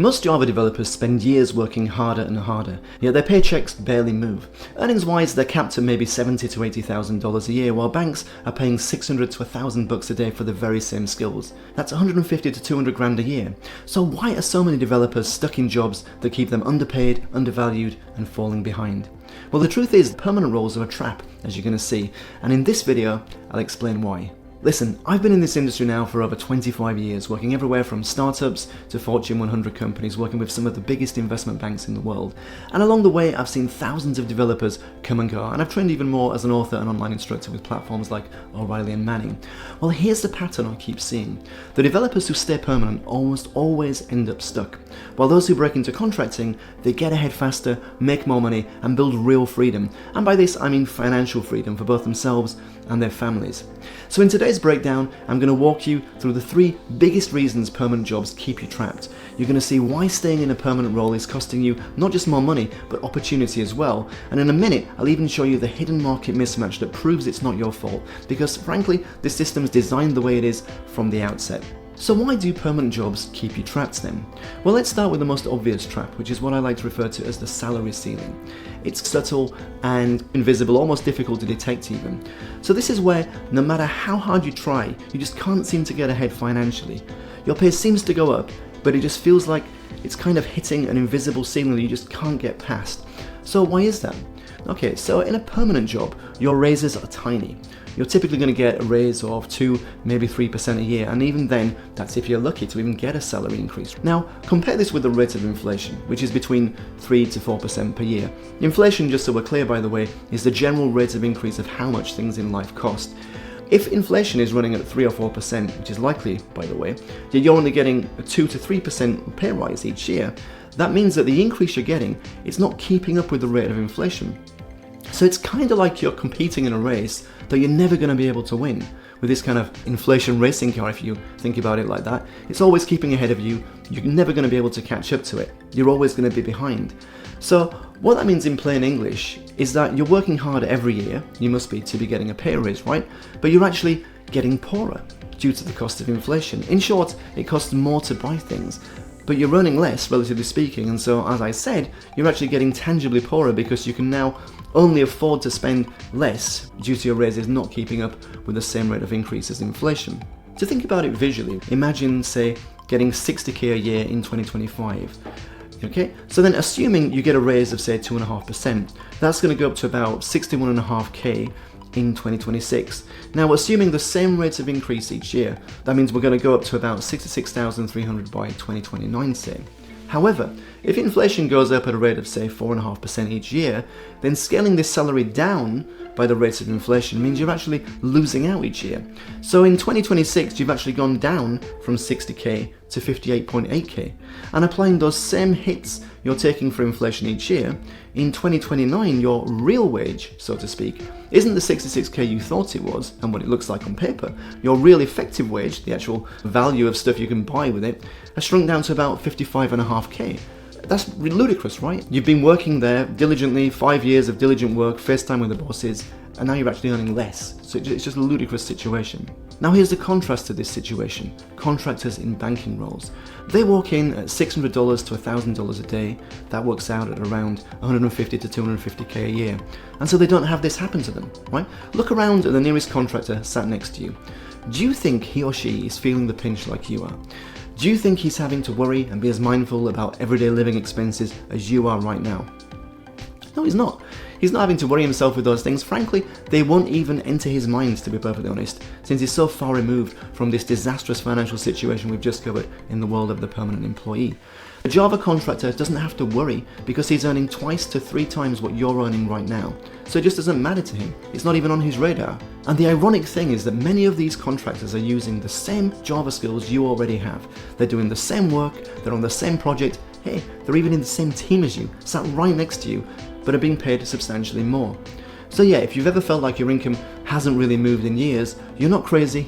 Most Java developers spend years working harder and harder, yet their paychecks barely move. Earnings-wise, they're capped at maybe $70,000 to $80,000 a year, while banks are paying $600 to $1,000 a day for the very same skills. That's $150 to $200 grand a year. So why are so many developers stuck in jobs that keep them underpaid, undervalued, and falling behind? Well, the truth is, permanent roles are a trap, as you're going to see, and in this video, I'll explain why. Listen, I've been in this industry now for over 25 years, working everywhere from startups to Fortune 100 companies, working with some of the biggest investment banks in the world. And along the way, I've seen thousands of developers come and go, and I've trained even more as an author and online instructor with platforms like O'Reilly and Manning. Well, here's the pattern I keep seeing. The developers who stay permanent almost always end up stuck, while those who break into contracting, they get ahead faster, make more money, and build real freedom. And by this, I mean financial freedom for both themselves and their families. So in today's breakdown, I'm going to walk you through the 3 biggest reasons permanent jobs keep you trapped. You're going to see why staying in a permanent role is costing you not just more money, but opportunity as well. And in a minute, I'll even show you the hidden market mismatch that proves it's not your fault, because frankly, this system's designed the way it is from the outset. So why do permanent jobs keep you trapped then? Well, let's start with the most obvious trap, which is what I like to refer to as the salary ceiling. It's subtle and invisible, almost difficult to detect even. So this is where no matter how hard you try, you just can't seem to get ahead financially. Your pay seems to go up, but it just feels like it's kind of hitting an invisible ceiling that you just can't get past. So why is that? Okay, so in a permanent job, your raises are tiny. You're typically going to get a raise of 2, maybe 3% a year, and even then, that's if you're lucky to even get a salary increase. Now, compare this with the rate of inflation, which is between 3 to 4% per year. Inflation, just so we're clear by the way, is the general rate of increase of how much things in life cost. If inflation is running at 3 or 4%, which is likely, by the way, yet you're only getting a 2 to 3% pay rise each year, that means that the increase you're getting is not keeping up with the rate of inflation. So it's kind of like you're competing in a race that you're never going to be able to win. With this kind of inflation racing car, if you think about it like that, it's always keeping ahead of you. You're never going to be able to catch up to it. You're always going to be behind. So what that means in plain English is that you're working hard every year, you must be, to be getting a pay raise, right? But you're actually getting poorer due to the cost of inflation. In short, it costs more to buy things, but you're earning less, relatively speaking, and so, as I said, you're actually getting tangibly poorer because you can now only afford to spend less due to your raises not keeping up with the same rate of increase as inflation. To think about it visually, imagine, say, getting $60,000 a year in 2025. Okay, so then assuming you get a raise of say 2.5%, that's going to go up to about $61,500 in 2026. Now, assuming the same rate of increase each year, that means we're going to go up to about $66,300 by 2029, say. However, if inflation goes up at a rate of say 4.5% each year, then scaling this salary down by the rate of inflation means you're actually losing out each year. So in 2026, you've actually gone down from $60,000 to $58,800. And applying those same hits you're taking for inflation each year, in 2029, your real wage, so to speak, isn't the $66,000 you thought it was and what it looks like on paper. Your real effective wage, the actual value of stuff you can buy with it, has shrunk down to about $55,500. That's ludicrous, right? You've been working there diligently, 5 years of diligent work, first time with the bosses, and now you're actually earning less. So it's just a ludicrous situation. Now here's the contrast to this situation. Contractors in banking roles. They walk in at $600 to $1,000 a day. That works out at around $150 to $250,000 a year. And so they don't have this happen to them, right? Look around at the nearest contractor sat next to you. Do you think he or she is feeling the pinch like you are? Do you think he's having to worry and be as mindful about everyday living expenses as you are right now? No, he's not. He's not having to worry himself with those things. Frankly, they won't even enter his mind, to be perfectly honest, since he's so far removed from this disastrous financial situation we've just covered in the world of the permanent employee. A Java contractor doesn't have to worry because he's earning 2 to 3 times what you're earning right now. So it just doesn't matter to him. It's not even on his radar. And the ironic thing is that many of these contractors are using the same Java skills you already have. They're doing the same work, they're on the same project, hey, they're even in the same team as you, sat right next to you, but are being paid substantially more. So yeah, if you've ever felt like your income hasn't really moved in years, you're not crazy.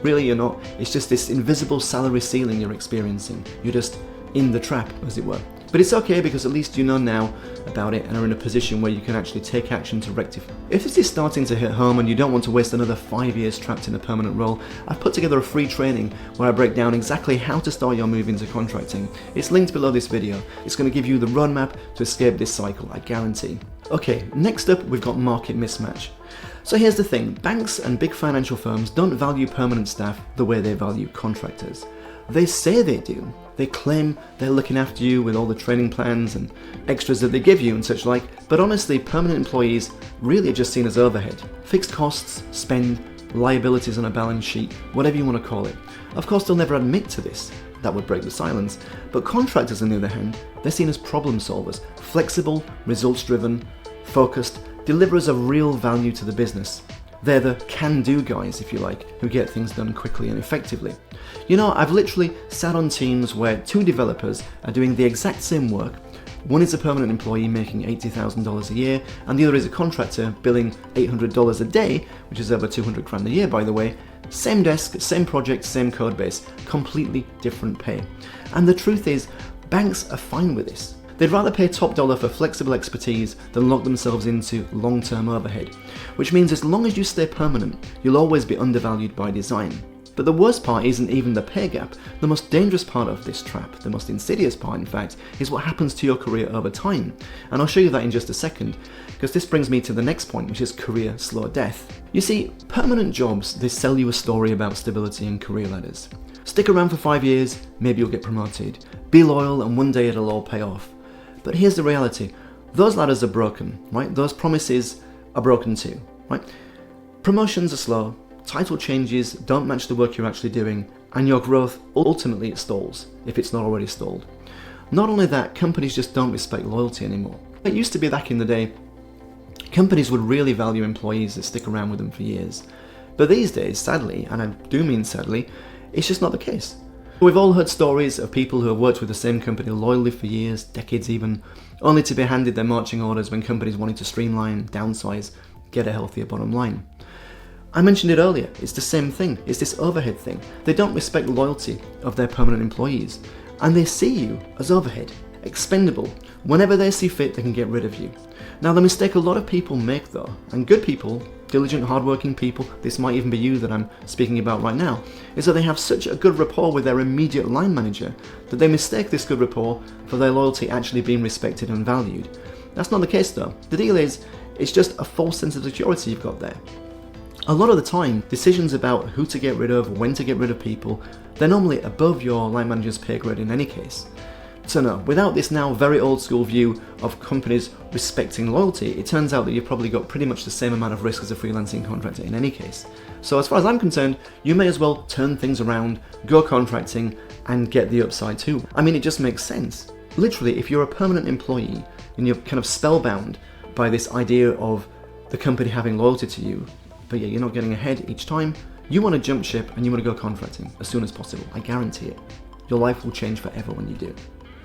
Really, you're not. It's just this invisible salary ceiling you're experiencing. You're just in the trap, as it were. But it's okay because at least you know now about it and are in a position where you can actually take action to rectify. If this is starting to hit home and you don't want to waste another 5 years trapped in a permanent role, I've put together a free training where I break down exactly how to start your move into contracting. It's linked below this video. It's going to give you the roadmap to escape this cycle, I guarantee. Okay, next up we've got market mismatch. So here's the thing, banks and big financial firms don't value permanent staff the way they value contractors. They say they do. They claim they're looking after you with all the training plans and extras that they give you and such like, but honestly, permanent employees really are just seen as overhead. Fixed costs, spend, liabilities on a balance sheet, whatever you want to call it. Of course, they'll never admit to this. That would break the silence. But contractors, on the other hand, they're seen as problem solvers, flexible, results-driven, focused, deliverers of real value to the business. They're the can-do guys, if you like, who get things done quickly and effectively. You know, I've literally sat on teams where 2 developers are doing the exact same work. One is a permanent employee making $80,000 a year, and the other is a contractor billing $800 a day, which is over 200 grand a year, by the way. Same desk, same project, same code base, completely different pay. And the truth is, banks are fine with this. They'd rather pay top dollar for flexible expertise than lock themselves into long-term overhead, which means as long as you stay permanent, you'll always be undervalued by design. But the worst part isn't even the pay gap. The most dangerous part of this trap, the most insidious part in fact, is what happens to your career over time. And I'll show you that in just a second, because this brings me to the next point, which is career slow death. You see, permanent jobs, they sell you a story about stability and career ladders. Stick around for 5 years, maybe you'll get promoted. Be loyal and one day it'll all pay off. But here's the reality, those ladders are broken, right? Those promises are broken too, right? Promotions are slow, title changes don't match the work you're actually doing, and your growth ultimately stalls, if it's not already stalled. Not only that, companies just don't respect loyalty anymore. It used to be back in the day, companies would really value employees that stick around with them for years. But these days, sadly, and I do mean sadly, it's just not the case. We've all heard stories of people who have worked with the same company loyally for years, decades even, only to be handed their marching orders when companies wanted to streamline, downsize, get a healthier bottom line. I mentioned it earlier, it's the same thing, it's this overhead thing. They don't respect the loyalty of their permanent employees, and they see you as overhead, expendable. Whenever they see fit, they can get rid of you. Now, the mistake a lot of people make though, and good people, diligent, hardworking people, this might even be you that I'm speaking about right now, is that they have such a good rapport with their immediate line manager that they mistake this good rapport for their loyalty actually being respected and valued. That's not the case though. The deal is, it's just a false sense of security you've got there. A lot of the time, decisions about who to get rid of, when to get rid of people, they're normally above your line manager's pay grade in any case. So no, without this now very old school view of companies respecting loyalty, it turns out that you've probably got pretty much the same amount of risk as a freelancing contractor in any case. So as far as I'm concerned, you may as well turn things around, go contracting, and get the upside too. I mean, it just makes sense. Literally, if you're a permanent employee and you're kind of spellbound by this idea of the company having loyalty to you, but yeah, you're not getting ahead each time, you want to jump ship and you want to go contracting as soon as possible. I guarantee it. Your life will change forever when you do.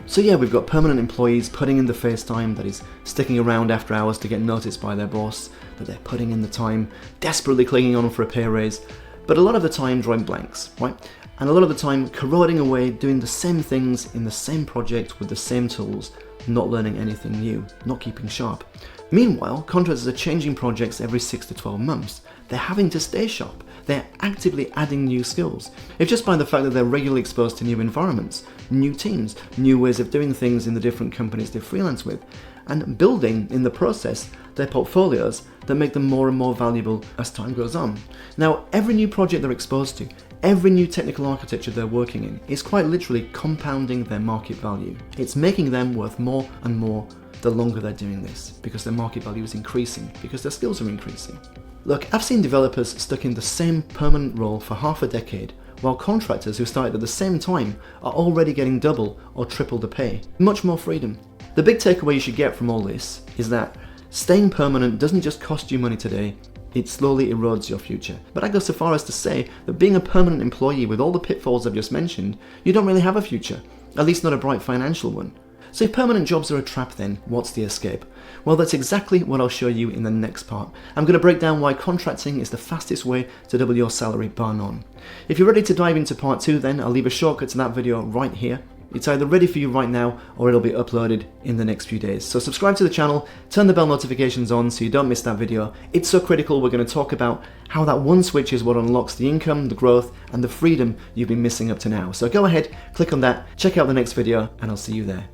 So yeah, we've got permanent employees putting in the face time, that is sticking around after hours to get noticed by their boss, that they're putting in the time, desperately clinging on for a pay raise, but a lot of the time drawing blanks, right? And a lot of the time corroding away, doing the same things in the same project with the same tools, not learning anything new, not keeping sharp. Meanwhile, contractors are changing projects every 6 to 12 months. They're having to stay sharp. They're actively adding new skills. If just by the fact that they're regularly exposed to new environments, new teams, new ways of doing things in the different companies they freelance with, and building, in the process, their portfolios that make them more and more valuable as time goes on. Now, every new project they're exposed to, every new technical architecture they're working in, is quite literally compounding their market value. It's making them worth more and more the longer they're doing this, because their market value is increasing, because their skills are increasing. Look, I've seen developers stuck in the same permanent role for half a decade, while contractors who started at the same time are already getting double or triple the pay. Much more freedom. The big takeaway you should get from all this is that staying permanent doesn't just cost you money today, it slowly erodes your future. But I go so far as to say that being a permanent employee with all the pitfalls I've just mentioned, you don't really have a future, at least not a bright financial one. So if permanent jobs are a trap then, what's the escape? Well, that's exactly what I'll show you in the next part. I'm going to break down why contracting is the fastest way to double your salary bar none. If you're ready to dive into part 2 then, I'll leave a shortcut to that video right here. It's either ready for you right now or it'll be uploaded in the next few days. So subscribe to the channel, turn the bell notifications on so you don't miss that video. It's so critical. We're going to talk about how that one switch is what unlocks the income, the growth, and the freedom you've been missing up to now. So go ahead, click on that, check out the next video, and I'll see you there.